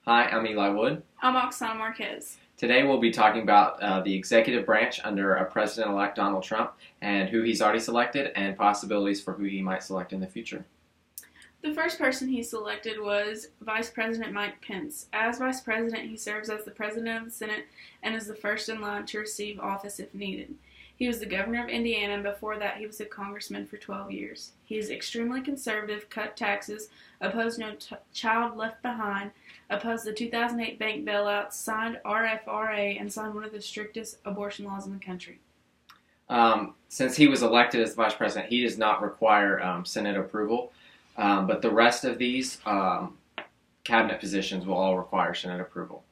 Hi, I'm Eli Wood. I'm Oksana Marquez. Today we'll be talking about the executive branch under President-elect Donald Trump and who he's already selected and possibilities for who he might select in the future. The first person he selected was Vice President Mike Pence. As Vice President, he serves as the President of the Senate and is the first in line to receive office if needed. He was the governor of Indiana, and before that he was a congressman for 12 years. He is extremely conservative, cut taxes, opposed No Child Left Behind, opposed the 2008 bank bailouts, signed RFRA, and signed one of the strictest abortion laws in the country. Since he was elected as the Vice President, he does not require Senate approval, but the rest of these cabinet positions will all require Senate approval.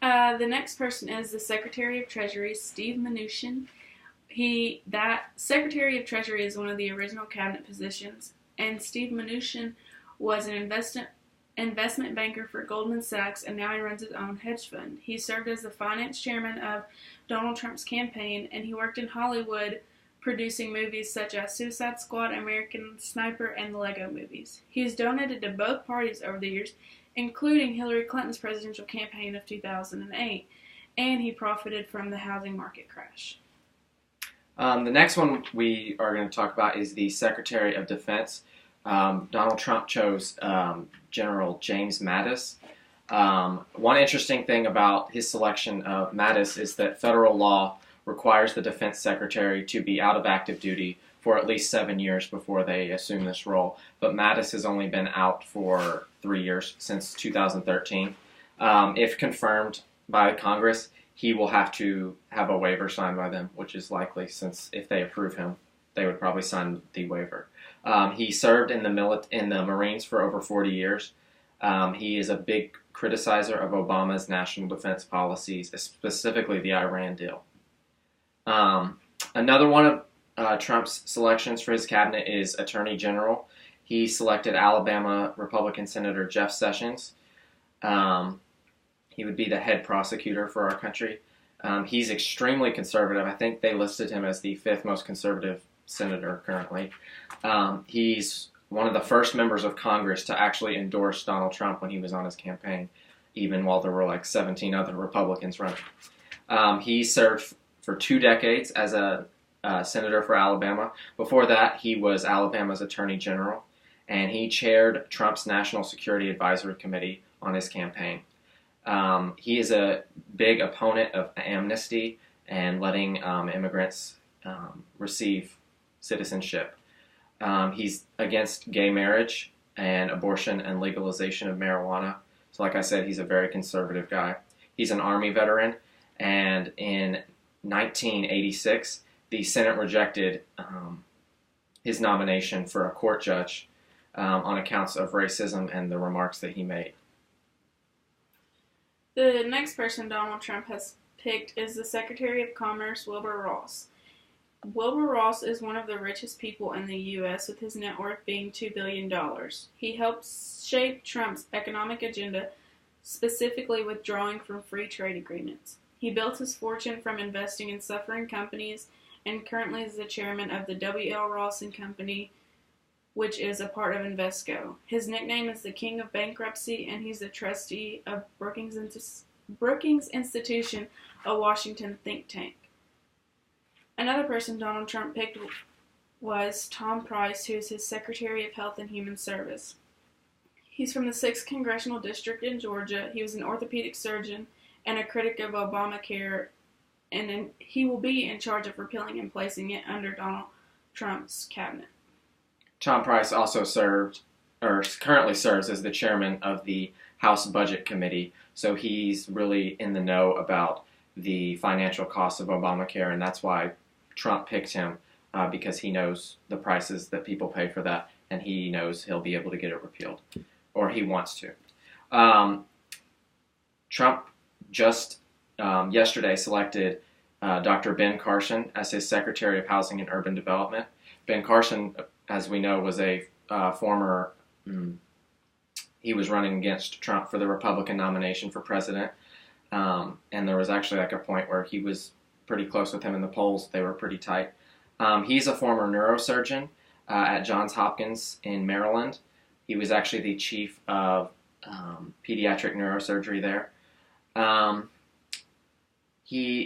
The next person is the Secretary of Treasury, Steve Mnuchin. That Secretary of Treasury is one of the original cabinet positions, and Steve Mnuchin was an investment banker for Goldman Sachs, and now he runs his own hedge fund. He served as the finance chairman of Donald Trump's campaign, and he worked in Hollywood producing movies such as Suicide Squad, American Sniper, and the Lego movies. He has donated to both parties over the years, including Hillary Clinton's presidential campaign of 2008, and he profited from the housing market crash. The next one we are going to talk about is the Secretary of Defense. Donald Trump chose General James Mattis. One interesting thing about his selection of Mattis is that federal law requires the Defense Secretary to be out of active duty for at least 7 years before they assume this role. But Mattis has only been out for 3 years, since 2013. If confirmed by Congress, he will have to have a waiver signed by them, which is likely, since if they approve him, they would probably sign the waiver. He served in the Marines for over 40 years. He is a big criticizer of Obama's national defense policies, specifically the Iran deal. Another one of Trump's selections for his cabinet is Attorney General. He selected Alabama Republican Senator Jeff Sessions. He would be the head prosecutor for our country. He's extremely conservative. I think they listed him as the 5th most conservative senator currently. He's one of the first members of Congress to actually endorse Donald Trump when he was on his campaign, even while there were like 17 other Republicans running. He served for 2 decades as a senator for Alabama. Before that, he was Alabama's Attorney General, and he chaired Trump's National Security Advisory Committee on his campaign. He is a big opponent of amnesty and letting immigrants receive citizenship. He's against gay marriage and abortion and legalization of marijuana. So like I said, he's a very conservative guy. He's an Army veteran, and in 1986, the Senate rejected his nomination for a court judge on accounts of racism and the remarks that he made. The next person Donald Trump has picked is the Secretary of Commerce, Wilbur Ross. Wilbur Ross is one of the richest people in the U.S., with his net worth being $2 billion. He helped shape Trump's economic agenda, specifically withdrawing from free trade agreements. He built his fortune from investing in suffering companies and currently is the chairman of the W.L. Ross & Company, which is a part of Invesco. His nickname is the King of Bankruptcy, and he's the trustee of Brookings Institution, a Washington think tank. Another person Donald Trump picked was Tom Price, who is his Secretary of Health and Human Service. He's from the 6th Congressional District in Georgia. He was an orthopedic surgeon and a critic of Obamacare, and he will be in charge of repealing and placing it under Donald Trump's cabinet. Tom Price also currently serves as the chairman of the House Budget Committee, so he's really in the know about the financial costs of Obamacare, and that's why Trump picked him, because he knows the prices that people pay for that, and he knows he'll be able to get it repealed, or he wants to. Trump just yesterday selected Dr. Ben Carson as his Secretary of Housing and Urban Development. Ben Carson, as we know, was a former, he was running against Trump for the Republican nomination for president, and there was actually like a point where he was pretty close with him in the polls. They were pretty tight. He's a former neurosurgeon at Johns Hopkins in Maryland. He was actually the chief of pediatric neurosurgery there.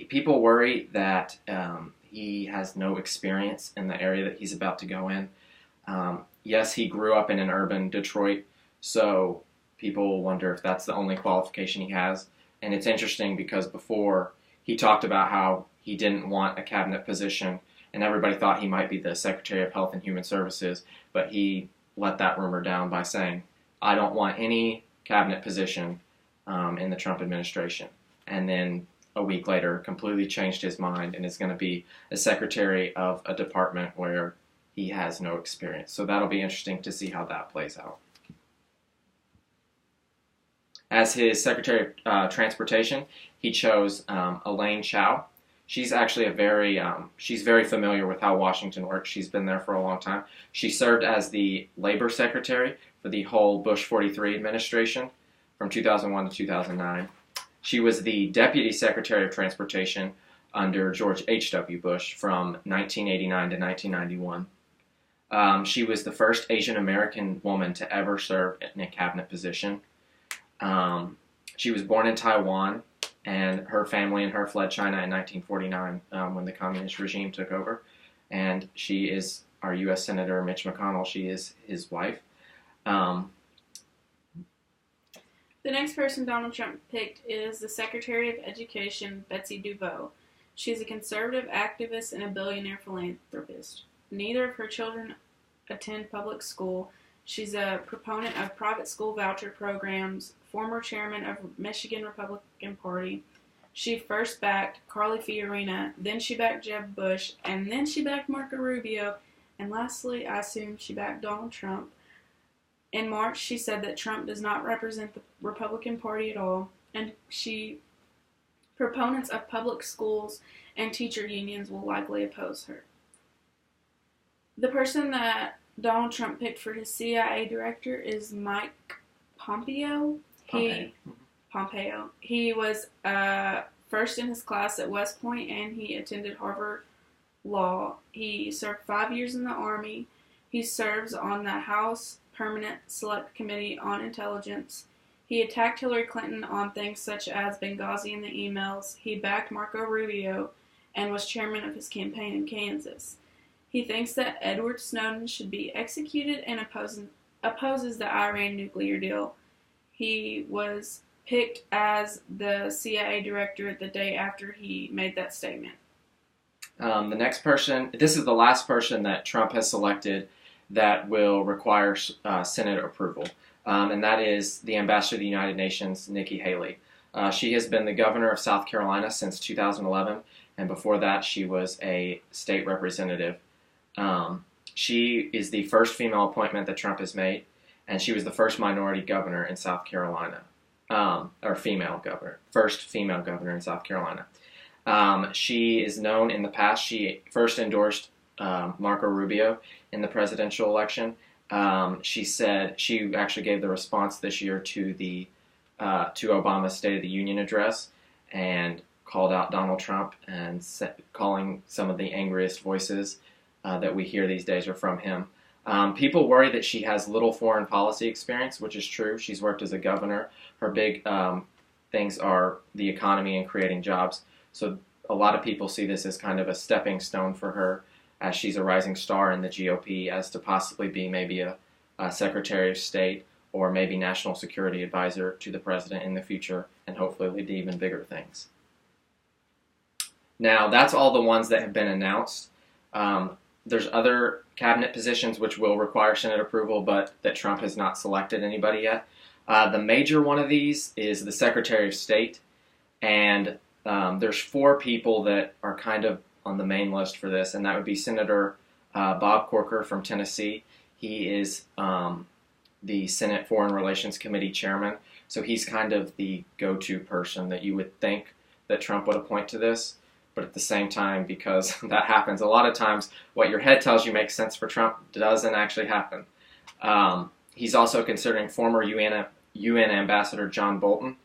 People worry that he has no experience in the area that he's about to go in. Yes, he grew up in an urban Detroit, so people wonder if that's the only qualification he has. And it's interesting because before he talked about how he didn't want a cabinet position, and everybody thought he might be the Secretary of Health and Human Services, but he let that rumor down by saying, I don't want any cabinet position in the Trump administration. And then a week later, completely changed his mind and is going to be a secretary of a department where he has no experience. So that'll be interesting to see how that plays out. As his Secretary of Transportation, he chose Elaine Chao. She's actually she's very familiar with how Washington works. She's been there for a long time. She served as the Labor Secretary for the whole Bush 43 administration from 2001 to 2009. She was the Deputy Secretary of Transportation under George H.W. Bush from 1989 to 1991. She was the first Asian American woman to ever serve in a cabinet position. She was born in Taiwan, and her family and her fled China in 1949 when the communist regime took over. And she is our U.S. Senator Mitch McConnell. She is his wife. The next person Donald Trump picked is the Secretary of Education, Betsy DeVos. She's a conservative activist and a billionaire philanthropist. Neither of her children attend public school. She's a proponent of private school voucher programs, former chairman of Michigan Republican Party. She first backed Carly Fiorina, then she backed Jeb Bush, and then she backed Marco Rubio, and lastly, I assume she backed Donald Trump. In March, she said that Trump does not represent the Republican Party at all, and proponents of public schools and teacher unions will likely oppose her. The person that Donald Trump picked for his CIA director is Mike Pompeo. Pompeo. He was first in his class at West Point, and he attended Harvard Law. He served 5 years in the Army. He serves on the House Permanent Select Committee on Intelligence. He attacked Hillary Clinton on things such as Benghazi and the emails. He backed Marco Rubio and was chairman of his campaign in Kansas. He thinks that Edward Snowden should be executed and opposes the Iran nuclear deal. He was picked as the CIA director the day after he made that statement. The next person, this is the last person that Trump has selected that will require Senate approval, and that is the Ambassador to the United Nations, Nikki Haley. She has been the governor of South Carolina since 2011, and before that she was a state representative. She is the first female appointment that Trump has made, and she was the first minority governor in South Carolina, first female governor in South Carolina. She is known in the past, she first endorsed Marco Rubio in the presidential election. She said she actually gave the response this year to Obama's State of the Union address and called out Donald Trump and calling some of the angriest voices that we hear these days are from him. People worry that she has little foreign policy experience, which is true. She's worked as a governor. Her big things are the economy and creating jobs. So a lot of people see this as kind of a stepping stone for her, as she's a rising star in the GOP, as to possibly be maybe a Secretary of State or maybe National Security Advisor to the President in the future, and hopefully lead to even bigger things. Now, that's all the ones that have been announced. There's other cabinet positions which will require Senate approval, but that Trump has not selected anybody yet. The major one of these is the Secretary of State, and there's 4 people that are kind of on the main list for this, and that would be Senator Bob Corker from Tennessee. He is the Senate Foreign Relations Committee chairman, so he's kind of the go-to person that you would think that Trump would appoint to this. But at the same time, because that happens, a lot of times what your head tells you makes sense for Trump doesn't actually happen. He's also considering former UN Ambassador John Bolton,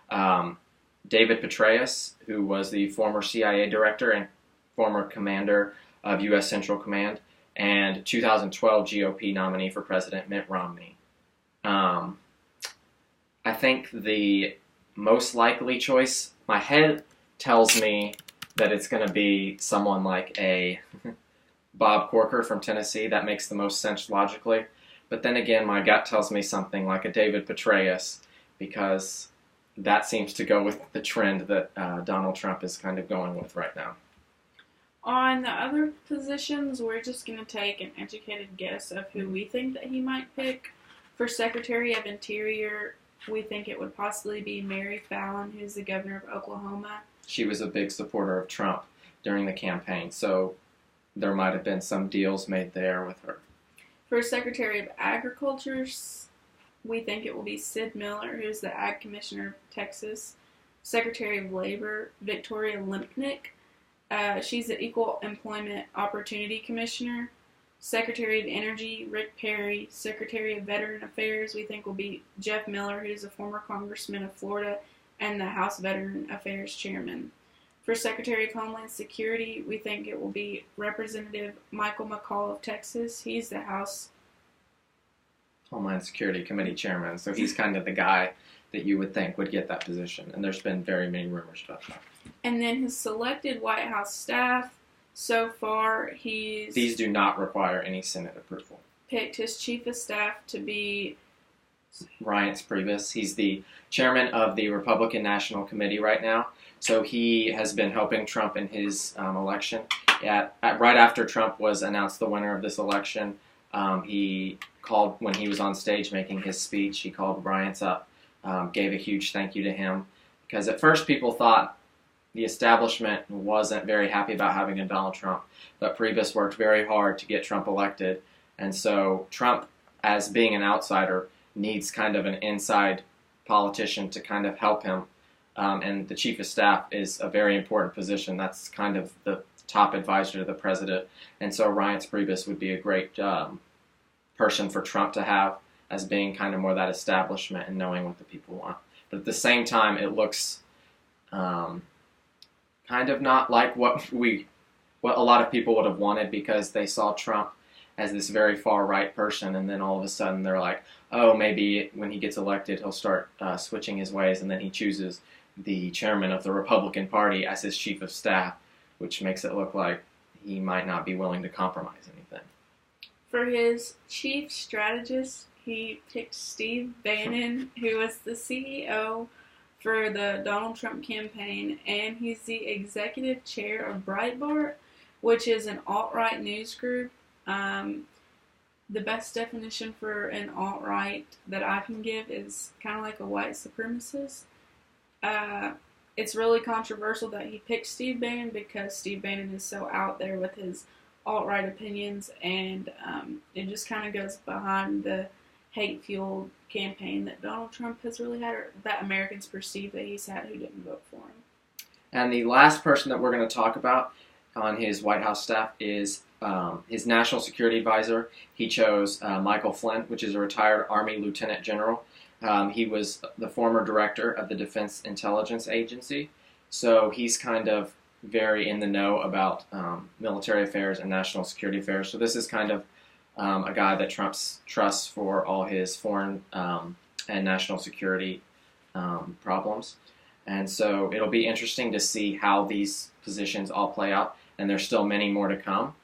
David Petraeus, who was the former CIA director and former commander of U.S. Central Command, and 2012 GOP nominee for president Mitt Romney. think the most likely choice, my head tells me that it's going to be someone like a Bob Corker from Tennessee. That makes the most sense logically. But then again, my gut tells me something like a David Petraeus, because that seems to go with the trend that Donald Trump is kind of going with right now. On the other positions, we're just going to take an educated guess of who we think that he might pick. For Secretary of Interior, we think it would possibly be Mary Fallin, who's the governor of Oklahoma. She was a big supporter of Trump during the campaign, so there might have been some deals made there with her. For Secretary of Agriculture, we think it will be Sid Miller, who's the Ag Commissioner of Texas. Secretary of Labor, Victoria Limpnick. She's the Equal Employment Opportunity Commissioner. Secretary of Energy, Rick Perry. Secretary of Veteran Affairs, we think will be Jeff Miller, who's a former congressman of Florida and the House Veteran Affairs Chairman. For Secretary of Homeland Security, we think it will be Representative Michael McCall of Texas. He's the House Homeland Security Committee Chairman, so he's kind of the guy that you would think would get that position, and there's been very many rumors about that. And then his selected White House staff, so far These do not require any Senate approval. Picked his chief of staff to be Reince Priebus. He's the chairman of the Republican National Committee right now, so he has been helping Trump in his election. Right after Trump was announced the winner of this election, he called, when he was on stage making his speech, he called Reince up, gave a huge thank you to him, because at first people thought the establishment wasn't very happy about having a Donald Trump, but Priebus worked very hard to get Trump elected, and so Trump, as being an outsider, needs kind of an inside politician to kind of help him, and the chief of staff is a very important position. That's kind of the top advisor to the president, and so Reince Priebus would be a great person for Trump to have, as being kind of more that establishment and knowing what the people want. But at the same time, it looks kind of not like what a lot of people would have wanted, because they saw Trump as this very far-right person, and then all of a sudden they're like, oh, maybe when he gets elected he'll start switching his ways, and then he chooses the chairman of the Republican Party as his chief of staff, which makes it look like he might not be willing to compromise anything. For his chief strategist, he picked Steve Bannon, who was the CEO for the Donald Trump campaign, and he's the executive chair of Breitbart, which is an alt-right news group. The best definition for an alt-right that I can give is kind of like a white supremacist. It's really controversial that he picked Steve Bannon, because Steve Bannon is so out there with his alt-right opinions, and it just kind of goes behind the hate-fueled campaign that Donald Trump has really had, or that Americans perceive that he's had who didn't vote for him. And the last person that we're going to talk about on his White House staff is his national security advisor. He chose Michael Flynn, which is a retired Army Lieutenant General. He was the former director of the Defense Intelligence Agency, so he's kind of very in the know about military affairs and national security affairs. So this is kind of a guy that Trump trusts for all his foreign and national security problems. And so it'll be interesting to see how these positions all play out, and there's still many more to come.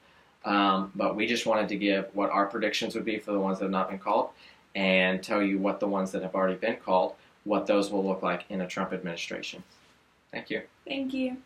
But we just wanted to give what our predictions would be for the ones that have not been called, and tell you what the ones that have already been called, what those will look like in a Trump administration. Thank you. Thank you.